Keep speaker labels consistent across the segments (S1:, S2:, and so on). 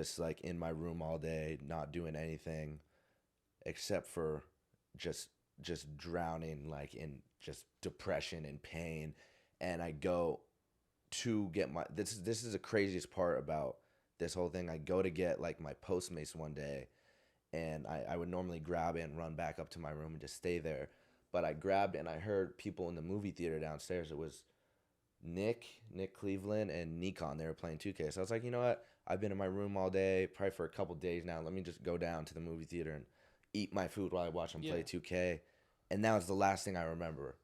S1: just like in my room all day, not doing anything except for just drowning like in just depression and pain. And I go to get my this is the craziest part about this whole thing. I go to get like my Postmates one day, and I would normally grab it and run back up to my room and just stay there. But I grabbed it and I heard people in the movie theater downstairs. It was Nick Cleveland, and Nikon. They were playing 2K. So I was like, you know what? I've been in my room all day, probably for a couple days now. Let me just go down to the movie theater and eat my food while I watch them play 2K. And that was the last thing I remember.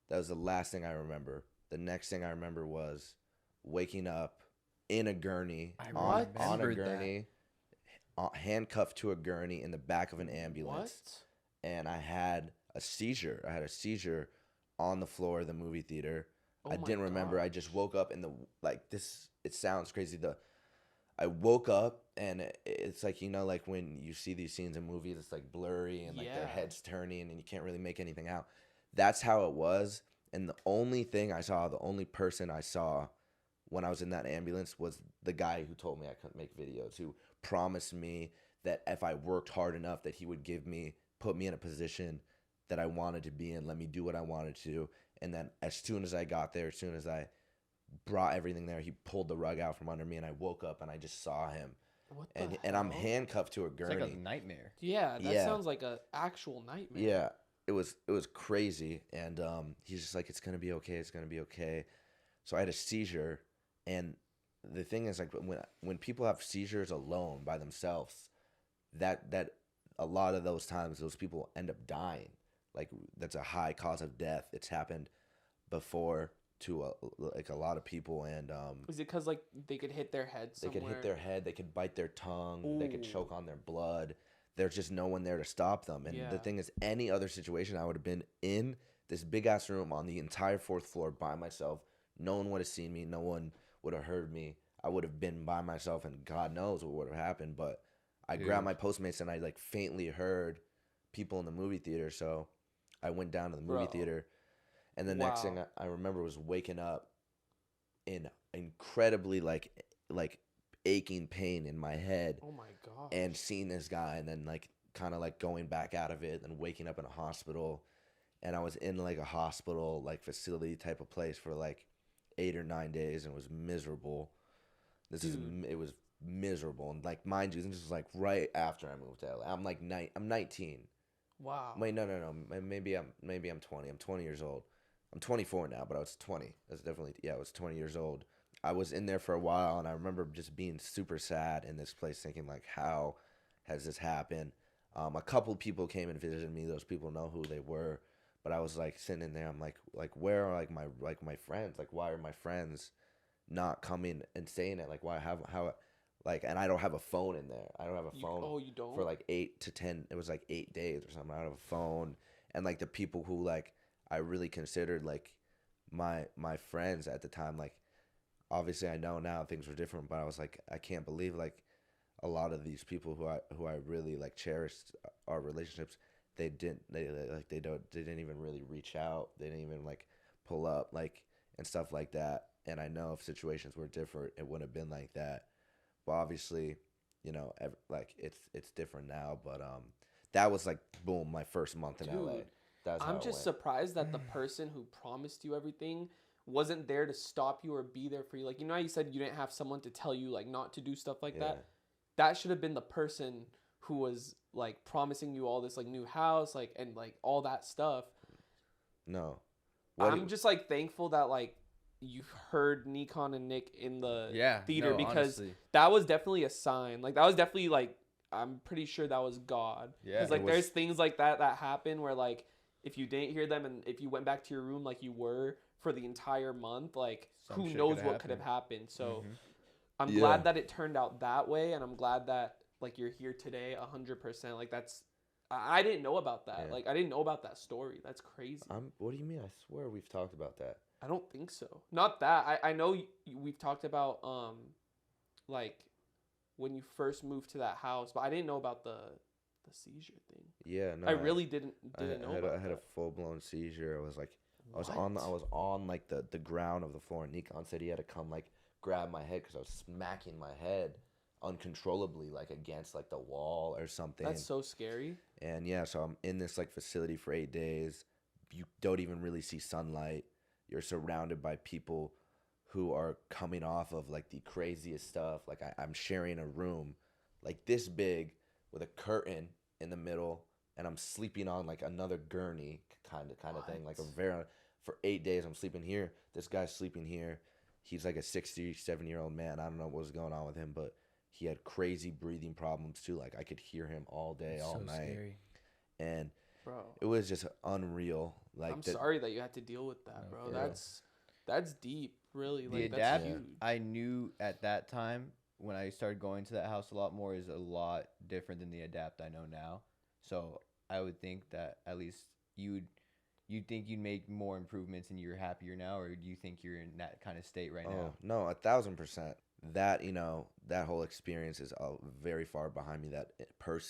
S1: That was the last thing I remember. The next thing I remember was waking up in a gurney, on a gurney, handcuffed to a gurney in the back of an ambulance. What? And I had a seizure. I had a seizure on the floor of the movie theater. I didn't remember. I just woke up in the, like, this, it sounds crazy. I woke up and it's like, you know, like when you see these scenes in movies, it's like blurry and like their heads turning and you can't really make anything out. That's how it was. And the only thing I saw, the only person I saw when I was in that ambulance was the guy who told me I couldn't make videos, who promised me that if I worked hard enough that he would put me in a position that I wanted to be in, let me do what I wanted to. And then as soon as I got there, as soon as I brought everything there, he pulled the rug out from under me and I woke up and I just saw him. And I'm handcuffed to a gurney.
S2: It's like a nightmare.
S3: Yeah, that sounds like an actual nightmare.
S1: Yeah. It was crazy, and he's just like, it's gonna be okay, it's gonna be okay. So I had a seizure, and the thing is, like, when people have seizures alone by themselves, that a lot of those times those people end up dying. Like, that's a high cause of death. It's happened before to a lot of people, and
S3: is it because like they could hit their head somewhere?
S1: They could hit their head, they could bite their tongue, they could choke on their blood. There's just no one there to stop them. And the thing is, any other situation, I would have been in this big-ass room on the entire 4th floor by myself. No one would have seen me. No one would have heard me. I would have been by myself, and God knows what would have happened. But I grabbed my Postmates, and I, like, faintly heard people in the movie theater. So I went down to the movie theater. And the next thing I remember was waking up in incredibly, like aching pain in my head.
S3: Oh my god.
S1: And seeing this guy, and then like kind of like going back out of it and waking up in a hospital. And I was in like a hospital like facility type of place for like 8 or 9 days, and it was miserable. It was miserable. And like, mind you, this was like right after I moved to LA. I'm like I'm 19.
S3: Wow.
S1: Wait, no. Maybe I'm 20. I'm 20 years old. I'm 24 now, but I was 20. That's definitely, I was 20 years old. I was in there for a while, and I remember just being super sad in this place, thinking like, how has this happened? A couple people came and visited me. Those people know who they were, but I was like sitting in there. I'm like where are my friends? Like, why are my friends not coming and saying it? Like, and I don't have a phone in there. I don't have a phone.
S3: You don't?
S1: For like 8 to 10. It was like 8 days or something. I don't have a phone, and like the people who like I really considered like my friends at the time, like. Obviously, I know now things were different, but I was like, I can't believe like a lot of these people who I really like cherished our relationships. They didn't even really reach out. They didn't even like pull up like and stuff like that. And I know if situations were different, it wouldn't have been like that. But obviously, you know, like it's different now. But that was like boom, my first month in LA.
S3: I'm just surprised that the person who promised you everything wasn't there to stop you or be there for you. Like, you know how you said you didn't have someone to tell you like not to do stuff like that? That should have been the person who was like promising you all this like new house, like, and like all that stuff.
S1: No.
S3: I'm just like thankful that like you heard Nikon and Nick in the theater, because honestly, that was definitely a sign. Like, that was definitely like, I'm pretty sure that was God. Yeah. Because like there's things like that happen where like if you didn't hear them and if you went back to your room like you were for the entire month, like who knows what could have happened. So I'm glad that it turned out that way, and I'm glad that like you're here today 100%. Like, that's, I didn't know about that. Like, I didn't know about that story. That's crazy.
S1: What do you mean? I swear we've talked about that.
S3: I don't think so. Not that. I know we've talked about like when you first moved to that house, but I didn't know about the seizure thing.
S1: Yeah, no.
S3: I really didn't know about
S1: I had a full-blown seizure. I was like, I was on like the ground of the floor, and Nikon said he had to come like grab my head because I was smacking my head uncontrollably like against like the wall or something.
S3: That's so scary.
S1: And yeah, so I'm in this like facility for 8 days. You don't even really see sunlight. You're surrounded by people who are coming off of like the craziest stuff. Like I'm sharing a room like this big with a curtain in the middle, and I'm sleeping on like another gurney kind of thing. Like for 8 days I'm sleeping here. This guy's sleeping here. He's like a 67-year-old man. I don't know what was going on with him, but he had crazy breathing problems too. Like I could hear him all day, all night. Scary. And bro, it was just unreal. Like
S3: I'm sorry that you had to deal with that, bro. That's deep, really.
S2: The adapt, huge. I knew at that time when I started going to that house a lot more is a lot different than the adapt I know now. So I would think that at least you'd think you'd make more improvements and you're happier now, or do you think you're in that kind of state right now?
S1: No, 1,000%. That, that whole experience is very far behind me. That person